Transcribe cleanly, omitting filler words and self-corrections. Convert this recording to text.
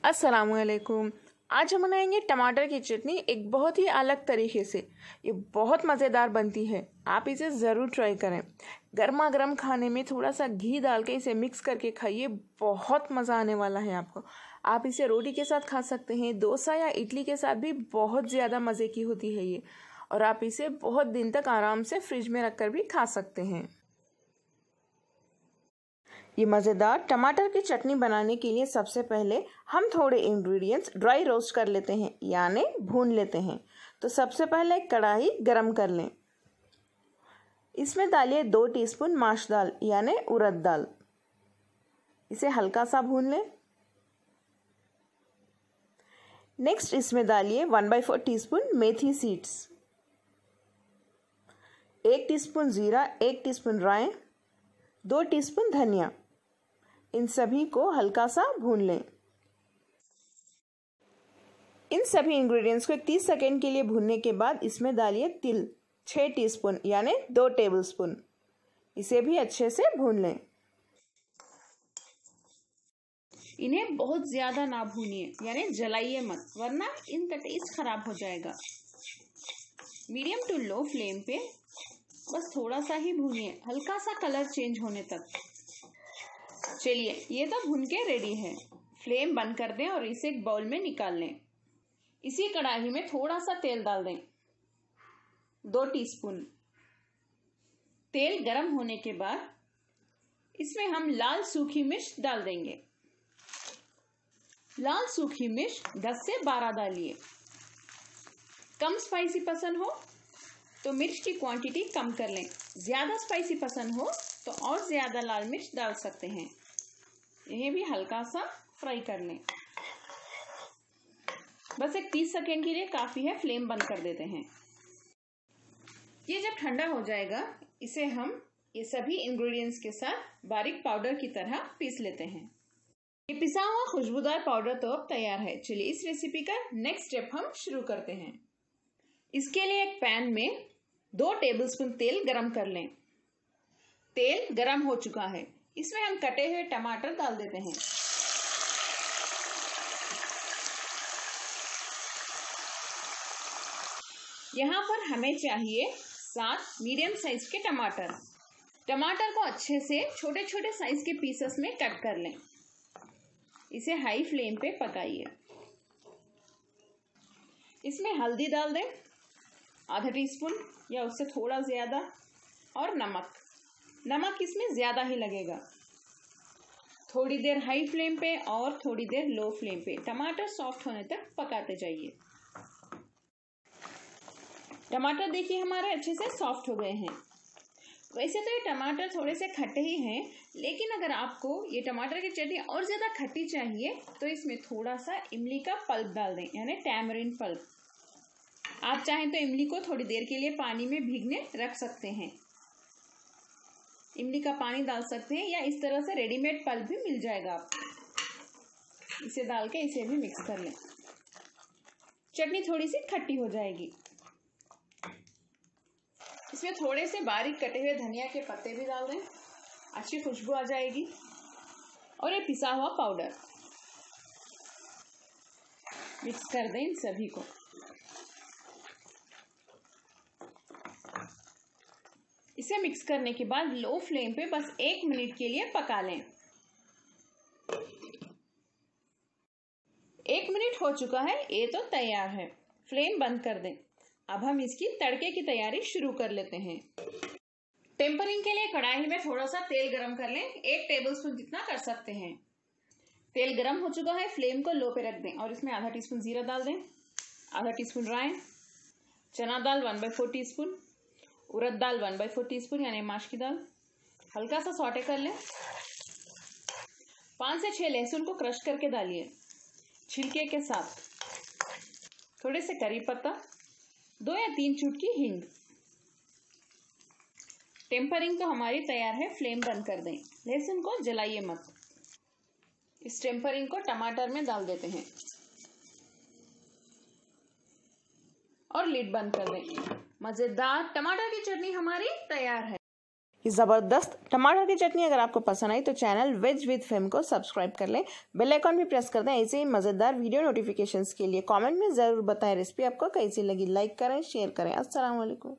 अस्सलामुअलैकुम। आज हम बनाएंगे टमाटर की चटनी एक बहुत ही अलग तरीके से। ये बहुत मज़ेदार बनती है, आप इसे ज़रूर ट्राई करें। गर्मा गर्म खाने में थोड़ा सा घी डाल के इसे मिक्स करके खाइए, बहुत मज़ा आने वाला है आपको। आप इसे रोटी के साथ खा सकते हैं, डोसा या इडली के साथ भी बहुत ज़्यादा मज़े की होती है ये। और आप इसे बहुत दिन तक आराम से फ्रिज में रख कर भी खा सकते हैं। ये मज़ेदार टमाटर की चटनी बनाने के लिए सबसे पहले हम थोड़े इंग्रेडिएंट्स ड्राई रोस्ट कर लेते हैं, यानी भून लेते हैं। तो सबसे पहले एक कढ़ाई गरम कर लें। इसमें डालिए 2 टीस्पून माश दाल यानी उड़द दाल। इसे हल्का सा भून लें। नेक्स्ट इसमें डालिए 1/4 टीस्पून मेथी सीड्स, 1 टीस्पून जीरा, 1 टीस्पून राई, 2 टीस्पून धनिया। इन सभी को हल्का सा भून लें। इन सभी इंग्रेडिएंट्स को 30 सेकेंड के लिए भूनने के बाद इसमें डालिए तिल 6 टीस्पून यानी 2 टेबलस्पून। इसे भी अच्छे से भून लें। इन्हें बहुत ज़्यादा ना भूनिए, यानी जलाइए मत, वरना इनका टेस्ट खराब हो जाएगा। मीडियम टू लो फ्लेम पे बस थोड़ा सा ही भूनिए, हल्का सा कलर चेंज होने तक। चलिए, ये तो भून के रेडी है। फ्लेम बंद कर दें और इसे एक बाउल में निकाल लें। इसी कढ़ाई में थोड़ा सा तेल डाल दें, 2 टीस्पून। तेल गरम होने के बाद इसमें हम लाल सूखी मिर्च डाल देंगे। लाल सूखी मिर्च 10 से 12 डालिए। कम स्पाइसी पसंद हो तो मिर्च की क्वांटिटी कम कर लें। ज़्यादा स्पाइसी पसंद हो तो और ज़्यादा लाल मिर्च डाल सकते हैं। इन्हें भी हल्का सा फ्राई कर लें। बस एक 30 सेकेंड के लिए काफ़ी है, फ्लेम बंद कर देते हैं। ये जब ठंडा हो जाएगा, इसे हम ये सभी इंग्रेडिएंट्स के साथ बारीक पाउडर की तरह पीस लेते हैं। ये पिसा हुआ खुशबूदार पाउडर तो अब तैयार है। चलिए इस रेसिपी का नेक्स्ट स्टेप हम शुरू करते हैं। इसके लिए एक पैन में 2 टेबलस्पून तेल गरम कर लें। तेल गरम हो चुका है, इसमें हम कटे हुए टमाटर डाल देते हैं। यहाँ पर हमें चाहिए 7 मीडियम साइज के टमाटर। टमाटर को अच्छे से छोटे छोटे साइज के पीसेस में कट कर लें। इसे हाई फ्लेम पे पकाइए। इसमें हल्दी डाल दें, आधा टीस्पून या उससे थोड़ा ज़्यादा, और नमक इसमें ज़्यादा ही लगेगा। थोड़ी देर हाई फ्लेम पे और थोड़ी देर लो फ्लेम पे टमाटर सॉफ्ट होने तक पकाते जाइए। टमाटर देखिए हमारे अच्छे से सॉफ्ट हो गए हैं। वैसे तो ये टमाटर थोड़े से खट्टे ही हैं, लेकिन अगर आपको ये टमाटर की चटनी और ज़्यादा खट्टी चाहिए तो इसमें थोड़ा सा इमली का पल्प डाल दें, यानी टैमरिंड पल्प। आप चाहें तो इमली को थोड़ी देर के लिए पानी में भीगने रख सकते हैं। इमली का पानी डाल सकते हैं या इस तरह से रेडीमेड पल्प भी मिल जाएगा आपको। इसे डाल के इसे भी मिक्स कर लें। चटनी थोड़ी सी खट्टी हो जाएगी। इसमें थोड़े से बारीक कटे हुए धनिया के पत्ते भी डाल दें, अच्छी खुशबू आ जाएगी। और ये पिसा हुआ पाउडर मिक्स कर दें इन सभी को। इसे मिक्स करने के बाद लो फ्लेम पे बस 1 मिनट के लिए पका लें। 1 मिनट हो चुका है, ये तो तैयार है। फ्लेम बंद कर दें। अब हम इसकी तड़के की तैयारी शुरू कर लेते हैं। टेम्परिंग के लिए कढ़ाई में थोड़ा सा तेल गरम कर लें, 1 टेबलस्पून जितना कर सकते हैं। तेल गरम हो चुका है, फ्लेम को लो पे रख दें और इसमें आधा टीस्पून जीरा डाल दें, आधा टीस्पून राई, चना दाल 1/4 टीस्पून, उड़द दाल 1/4 टीस्पून यानी माश की दाल। हल्का सा सौटे कर लें। 5 से 6 लहसुन को क्रश करके डालिए छिलके के साथ। थोड़े से करी पत्ता, 2 या 3 चुटकी हींग। टेम्परिंग तो हमारी तैयार है, फ्लेम बंद कर दें। लहसुन को जलाइए मत। इस टेम्परिंग को टमाटर में डाल देते हैं और लिड बंद कर दें। मज़ेदार टमाटर की चटनी हमारी तैयार है। ये ज़बरदस्त टमाटर की चटनी अगर आपको पसंद आई तो चैनल वेज विद फेम को सब्सक्राइब कर लें, बेल आइकॉन भी प्रेस कर दें ऐसे ही मज़ेदार वीडियो नोटिफिकेशंस के लिए। कमेंट में ज़रूर बताएं रेसिपी आपको कैसी लगी, लाइक करें, शेयर करें। अस्सलाम वालेकुम।